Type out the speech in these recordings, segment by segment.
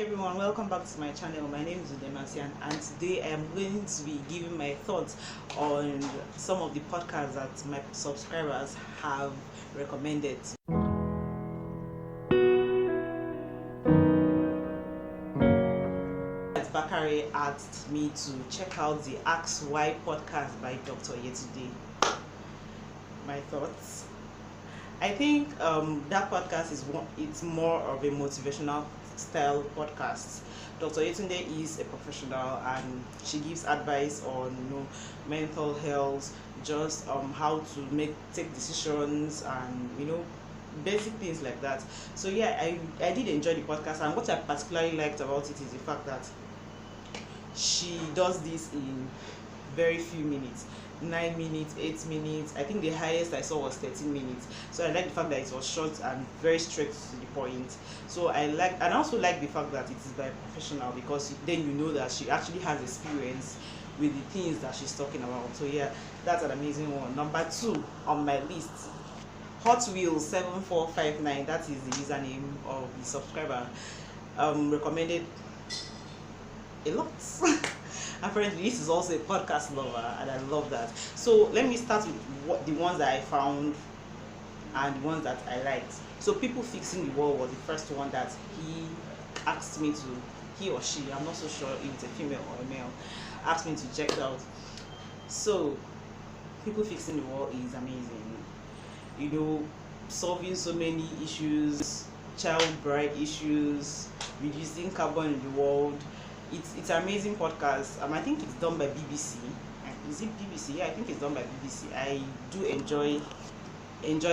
everyone, welcome back to my channel. My name is Udeme, and today I am going to be giving my thoughts on some of the podcasts that my subscribers have recommended. Bakare asked me to check out the Ask Why podcast by Dr. Yetunde. My thoughts. I think that podcast it's more of a motivational style podcast. Dr. Yetunde is a professional and she gives advice on mental health, just how to take decisions and basic things like that. So yeah, I did enjoy the podcast, and what I particularly liked about it is the fact that she does this in very few minutes. 9 minutes, 8 minutes. I think the highest I saw was 13 minutes. So I like the fact that it was short and very straight to the point. So and I also like the fact that it is by a professional, because then you know that she actually has experience with the things that she's talking about. So yeah, that's an amazing one. Number 2 on my list, Hot Wheels 7459. That is the username of the subscriber. Recommended a lot. Apparently this is also a podcast lover, and I love that. So let me start with the ones that I found and the ones that I liked. So People Fixing the World was the first one that he asked me to, he or she, I'm not so sure if it's a female or a male, asked me to check it out. So People Fixing the World is amazing. Solving so many issues, child bride issues, reducing carbon in the world. It's an amazing podcast. I think it's done by BBC. Is it BBC? Yeah, I think it's done by BBC. I do enjoy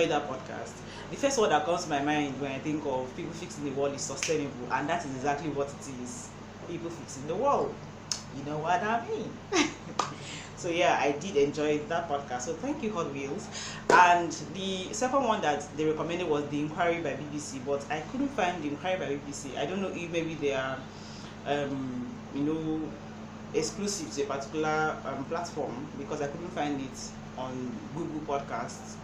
that podcast. The first word that comes to my mind when I think of People Fixing the World is sustainable, and that is exactly what it is. People fixing the world. You know what I mean? So yeah, I did enjoy that podcast. So thank you, Hot Wheels. And the second one that they recommended was The Inquiry by BBC, but I couldn't find The Inquiry by BBC. I don't know if maybe they are exclusive to a particular platform, because I couldn't find it on Google Podcasts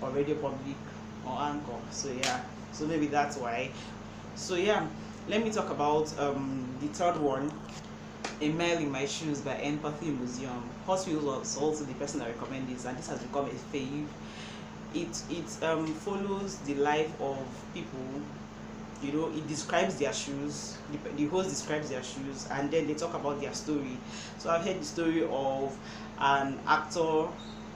or Radio Public or Anchor. So maybe that's why. So yeah, let me talk about the third one, A Mile in My Shoes by Empathy Museum. Hot Wheels was also the person that recommended this, and this has become a fave. It follows the life of people. It describes their shoes. The host describes their shoes, and then they talk about their story. So I've heard the story of an actor.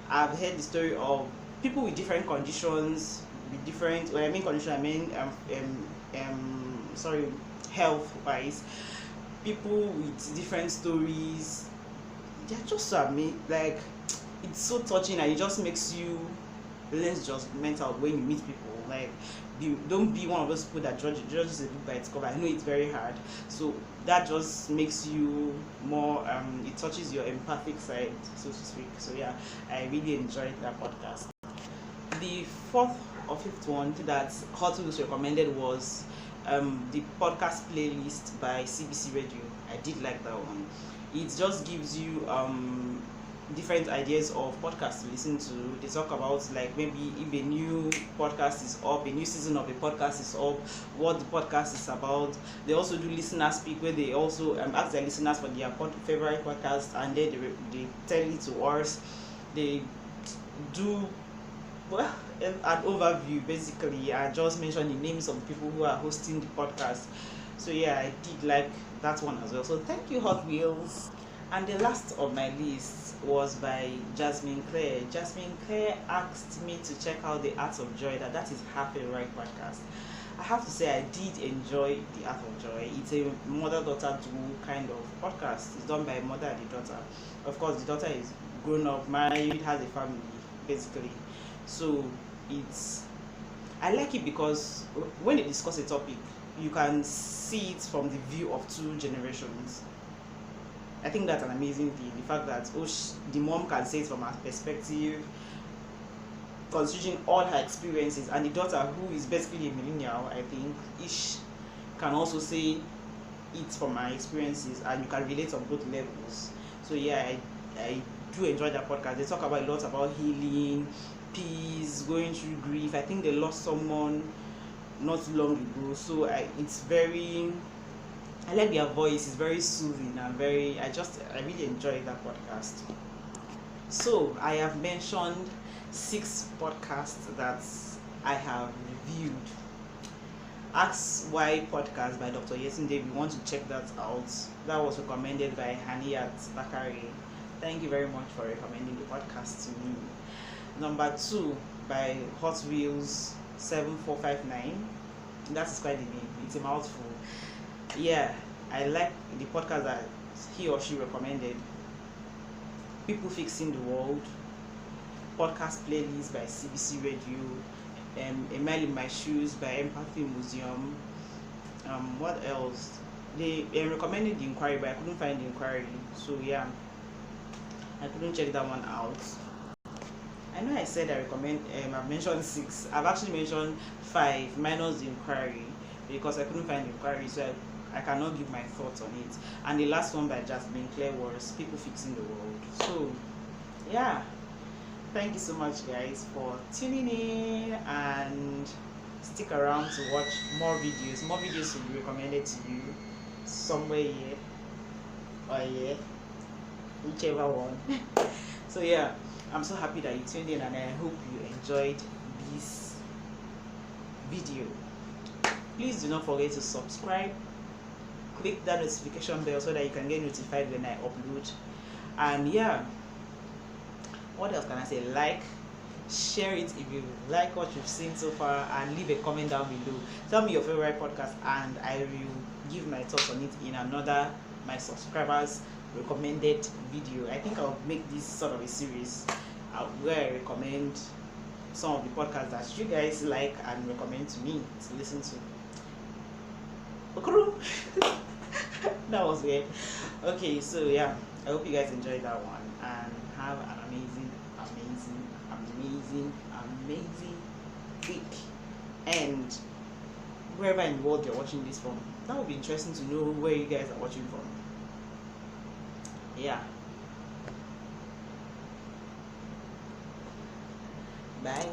I've heard the story of people with different conditions, when I mean condition, I mean health wise. People with different stories. They're just so amazing. Like, it's so touching, and it just makes you less judgmental when you meet people. Like, don't be one of those people that judges a book by its cover. I know it's very hard, so that just makes you more it touches your empathic side, so to speak. So yeah, I really enjoyed that podcast. The fourth or fifth one that Hot Wheels recommended was the podcast playlist by CBC Radio. I did like that one. It just gives you different ideas of podcasts to listen to. They talk about, like, maybe if a new podcast is up, a new season of a podcast is up, what the podcast is about. They also do listener speak, where they also ask their listeners for their favorite podcast, and then they tell it to us. They do an overview, basically. I just mentioned the names of the people who are hosting the podcast. So yeah, I did like that one as well. So thank you, Hot Wheels. And the last of my list was by Jasmine Claire. Jasmine Claire asked me to check out The Art of Joy. That is half a right podcast. I have to say I did enjoy The Art of Joy. It's a mother-daughter duo kind of podcast. It's done by a mother and a daughter. Of course, the daughter is grown up, married, has a family, basically. So I like it because when they discuss a topic, you can see it from the view of two generations. I think that's an amazing thing. The fact that the mom can say it from her perspective, considering all her experiences, and the daughter, who is basically a millennial, I think, can also say it from her experiences, and you can relate on both levels. So yeah, I do enjoy that podcast. They talk about a lot about healing, peace, going through grief. I think they lost someone not long ago, so it's very I like their voice. It's very soothing and I really enjoy that podcast. So I have mentioned 6 podcasts that I have reviewed. Ask Why podcast by Dr. Yetunde. If you want to check that out, that was recommended by Hanniyat Bakare. Thank you very much for recommending the podcast to me. Number 2 by Hot Wheels 7459. That is quite the name. It's a mouthful. Yeah, I like the podcast that he or she recommended. People Fixing the World, podcast playlist by CBC Radio, A Mile in My Shoes by Empathy Museum. What else? They recommended The Inquiry, but I couldn't find The Inquiry, so yeah, I couldn't check that one out. I know I said I recommend. I've mentioned 6. I've actually mentioned 5 minus The Inquiry because I couldn't find The Inquiry, so I cannot give my thoughts on it. And the last one by Jasmine was People Fixing the World. So yeah, thank you so much guys for tuning in, and stick around to watch more videos. More videos will be recommended to you somewhere here or here, whichever one. So yeah, I'm so happy that you tuned in, and I hope you enjoyed this video. Please do not forget to subscribe, click that notification bell so that you can get notified when I upload. And yeah, what else can I say? Like, share it if you like what you've seen so far, and leave a comment down below. Tell me your favorite podcast, and I will give my thoughts on it in another my subscribers recommended video. I think I'll make this sort of a series where I recommend some of the podcasts that you guys like and recommend to me to listen to. That was weird. Okay, so yeah, I hope you guys enjoyed that one, and have an amazing week. And wherever in the world you're watching this from, that would be interesting to know where you guys are watching from. Yeah, bye.